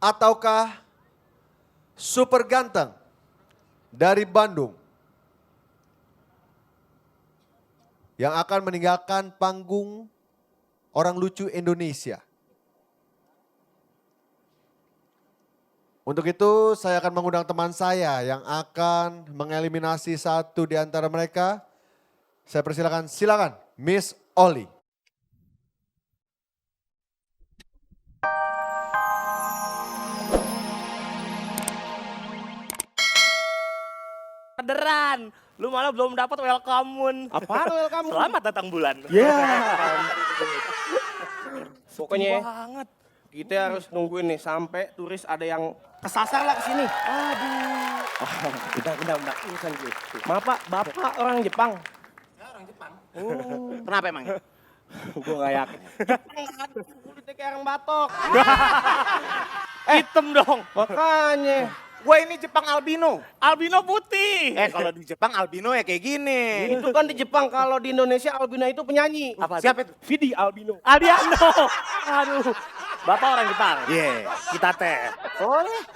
ataukah super ganteng dari Bandung yang akan meninggalkan panggung orang lucu Indonesia? Untuk itu saya akan mengundang teman saya yang akan mengeliminasi satu di antara mereka. Saya persilakan, silakan Miss Oli. Orderan, lu malah belum dapat welcome-un. Apaan welcome? Selamat datang bulan. Pokoknya banget. kita harus nungguin nih sampai turis ada yang kesasar lah kesini. Aduh. Bentar. Urusan gue. Maaf Pak, Bapak orang Jepang. Orang Jepang. Kenapa emang? Gue gak yakin. Jepang kan kulitnya kayak orang batok. Hitam dong. Makanya. Gue ini Jepang albino. Albino putih. Kalau di Jepang albino ya kayak gini. Itu kan di Jepang, kalau di Indonesia albino itu penyanyi. Apa? Siapa itu? Vidi albino. Aldiano. Aduh. Bapak orang Jepang. Iya. Kita tes.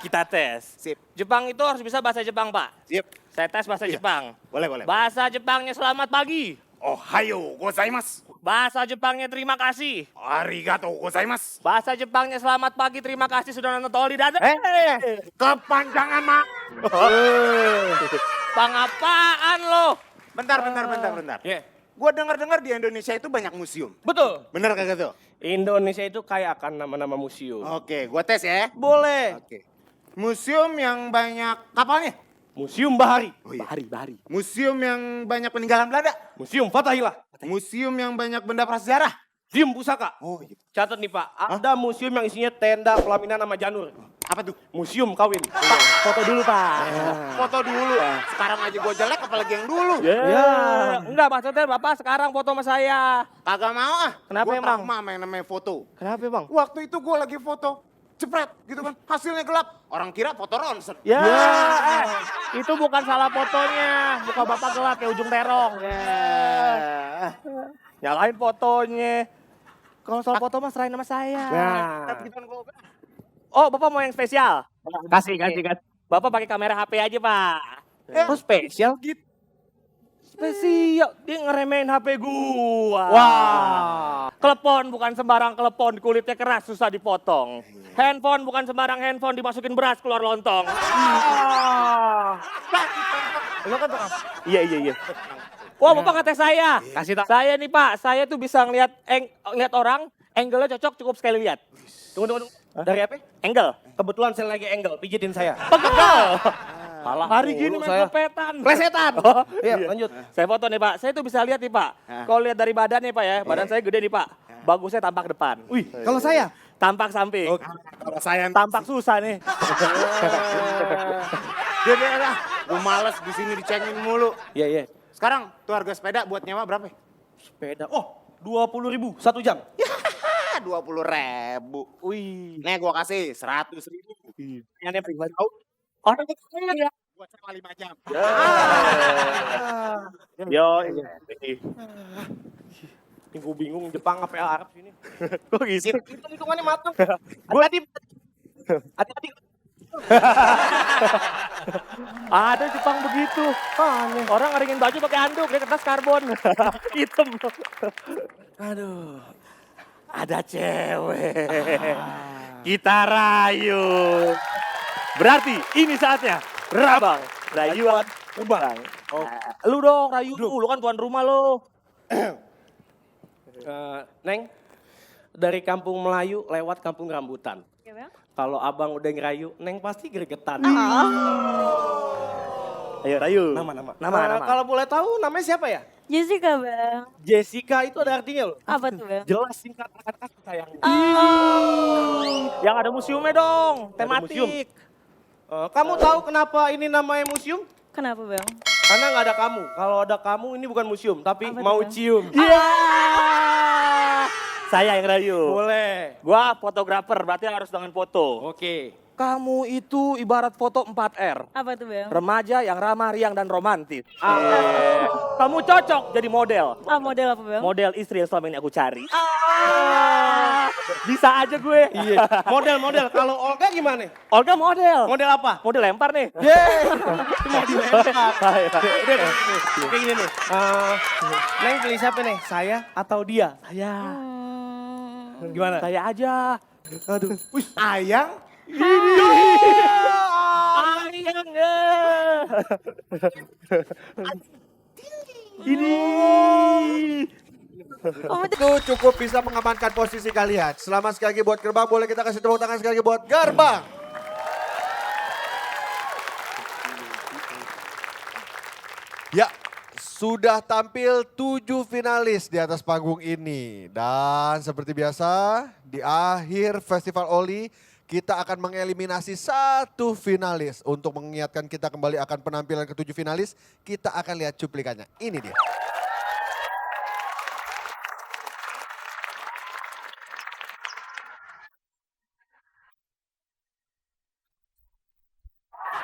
Kita tes. Sip. Jepang itu harus bisa bahasa Jepang, Pak. Sip. Saya tes bahasa Jepang. Boleh. Bahasa Jepangnya selamat pagi. Ohayo gozaimasu. Bahasa Jepangnya terima kasih. Arigatou gozaimasu. Bahasa Jepangnya selamat pagi, terima kasih sudah nonton Toli Dada. Kepanjangan mak. Bang apaan lo? Bentar. Iya. Gue dengar di Indonesia itu banyak museum. Betul. Bener kagak tuh? Indonesia itu kaya akan nama-nama museum. Oke, gue tes ya. Boleh. Oke. Museum yang banyak kapalnya. Museum Bahari. Oh, iya. Bahari. Museum yang banyak peninggalan Belanda. Museum Fathahillah. Museum yang banyak benda prasejarah. Museum Pusaka. Oh iya. Catat nih Pak, ada museum yang isinya tenda pelaminan sama janur. Apa tuh? Museum kawin. Foto dulu, Pak. Foto dulu. Sekarang aja gue jelek apalagi yang dulu. Ya. Enggak, maksudnya Bapak sekarang foto sama saya. Kagak mau ah. Kenapa Gua emang? trauma main namanya foto. Kenapa, Bang? Waktu itu gue lagi foto. Cepret gitu kan. Hasilnya gelap. Orang kira foto ronsen. Ya, itu bukan salah fotonya. Muka Bapak gelap kayak ujung terong. Nyalain fotonya. Kalau soal foto mah serahin sama saya. Nah. Oh, Bapak mau yang spesial? Kasih. Bapak pakai kamera HP aja, Pak. Oh spesial gitu. Spesial, dia ngeremehin HP gua. Wah. Telepon bukan sembarang telepon, kulitnya keras susah dipotong. Handphone bukan sembarang handphone, dimasukin beras keluar lontong. Lo kan tukang. Iya. Wah, Bapak ngetes saya. Kasih tak. Saya nih, Pak, saya tuh bisa ngeliat orang, angle-nya cocok cukup sekali lihat. Tunggu. Dari apa? Angle. Kebetulan saya lagi angle, pijitin saya. Pegel. Kalah Hari mulu gini main saya. kopetan. Plesetan. Oh, Iya, lanjut. Saya foto nih, Pak. Saya tuh bisa lihat nih, Pak. Kalau lihat dari badan nih, Pak ya. Badan saya gede nih, Pak. Bagusnya tampak depan. Wih, kalau saya? Tampak samping. Kalau saya Tampak susah nih. Dia. Gue males di sini dicengin mulu. Iya. Sekarang tuh harga sepeda buat nyewa berapa? Sepeda. Oh, 20.000 1 jam. 20.000. Wih. Nih gue kasih 100.000. Yang pribadi. Orang ya. Buat sewa 5 jam. Yo, Gue bingung Jepang apa Arab sini. kok gitu? Hitung-hitungannya matang. Hati-hati. Ada Jepang begitu. Orang ngeringin baju pakai handuk, dia kertas karbon. Hitam. Aduh. Ada cewek. Kita rayu. Berarti ini saatnya. Rabang. Rayuan. Terbang. Oh. Lu dong rayu. Lu kan tuan rumah lo. Neng, dari kampung Melayu lewat kampung rambutan. Ya, Bang? Kalau abang udah ngerayu, Neng pasti gregetan. Ayo rayu. Nama. Nama. Kalau boleh tahu namanya siapa ya? Jessica, Bang. Jessica itu ada artinya loh. Apa tuh, Bang? Jelas singkat kata sayang. Yang ada museumnya dong. Ada museum. Tematik. Kamu tahu kenapa ini namanya museum? Kenapa, Bang? Karena nggak ada kamu. Kalau ada kamu ini bukan museum, tapi Apa tuh, mau Bang? cium. Iya. Saya yang rayu. Boleh. Gua fotografer, berarti harus dengan foto. Oke. Kamu itu ibarat foto 4R. Apa tuh Bang? Remaja yang ramah, riang, dan romantis. Kamu cocok jadi model. Ah, model apa Bang? Model istri yang selama ini aku cari. Bisa aja gue. Iya. Model-model. Kalau Olga gimana? Olga model. Model apa? Model lempar nih. Itu mau dilempar. Udah, kayak gini nih. Neng pilih siapa nih? Saya atau dia? Saya. Gimana? Saya aja. Aduh. Wih, ayang. Ayang. Ini. Itu cukup bisa mengamankan posisi kalian. Selamat sekali lagi buat Gerbang. Boleh kita kasih tepuk tangan sekali lagi buat Gerbang. Ya, sudah tampil 7 finalis di atas panggung ini. Dan seperti biasa, di akhir Festival Oli, kita akan mengeliminasi 1 finalis. Untuk mengingatkan kita kembali akan penampilan ke-7 finalis, kita akan lihat cuplikannya. Ini dia.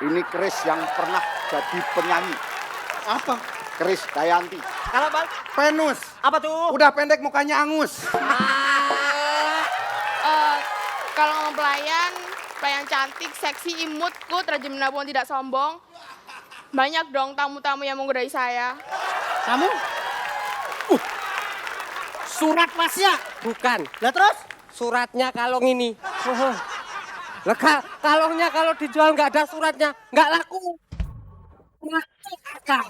Ini Chris yang pernah jadi penyanyi. Apa? Chris Dayanti. Kalau Bang? Venus. Apa tuh? Udah pendek mukanya angus. Kalau ngomong pelayan, pelayan cantik, seksi, imut, good, rajin menabung, tidak sombong. Banyak dong tamu-tamu yang menggoda saya. Kamu? Surat masnya? Bukan. Lah terus? Suratnya kalung ini. Lah kalungnya kalau dijual nggak ada suratnya, nggak laku. Mati akang.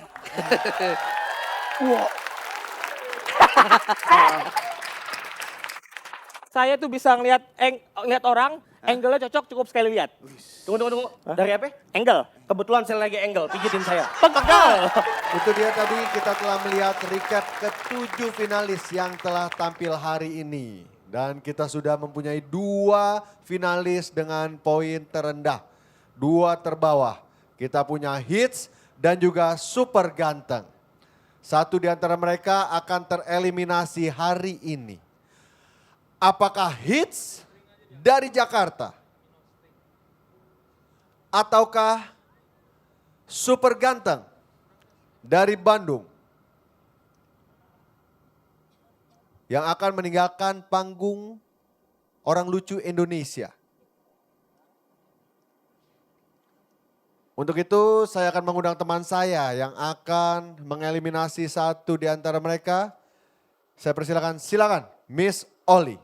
Saya tuh bisa ngeliat orang, angle-nya cocok cukup sekali lihat. Tunggu. Dari apa? Angle. Kebetulan saya lagi angle, pijitin saya. Pegel. Itu dia tadi kita telah melihat recap ke-7 finalis yang telah tampil hari ini. Dan kita sudah mempunyai 2 finalis dengan poin terendah. 2 terbawah. Kita punya hits dan juga super ganteng. 1 di antara mereka akan tereliminasi hari ini. Apakah hits dari Jakarta? Ataukah super ganteng dari Bandung? Yang akan meninggalkan panggung orang lucu Indonesia. Untuk itu saya akan mengundang teman saya yang akan mengeliminasi 1 di antara mereka. Saya persilakan, silakan Miss Oli.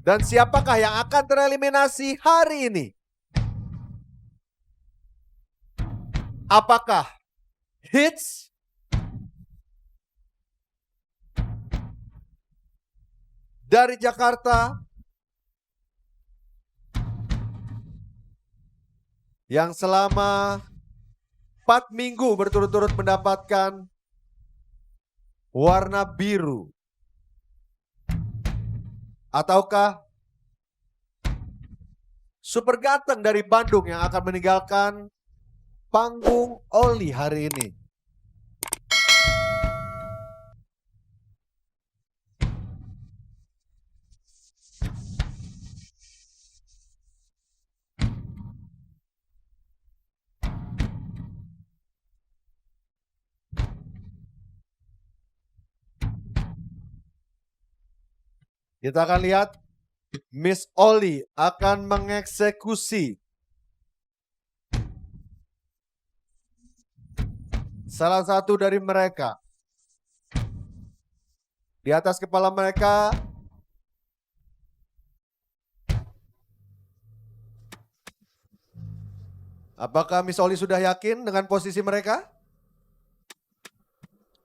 Dan siapakah yang akan tereliminasi hari ini? Apakah hits dari Jakarta yang selama 4 minggu berturut-turut mendapatkan warna biru? Ataukah super ganteng dari Bandung yang akan meninggalkan panggung Oli hari ini? Kita akan lihat Miss Oli akan mengeksekusi salah satu dari mereka. Di atas kepala mereka apakah Miss Oli sudah yakin dengan posisi mereka?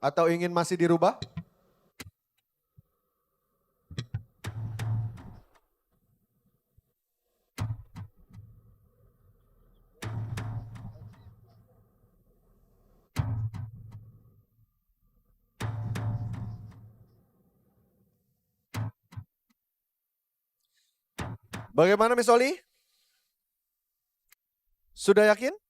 Atau ingin masih dirubah? Bagaimana Miss Oli? Sudah yakin?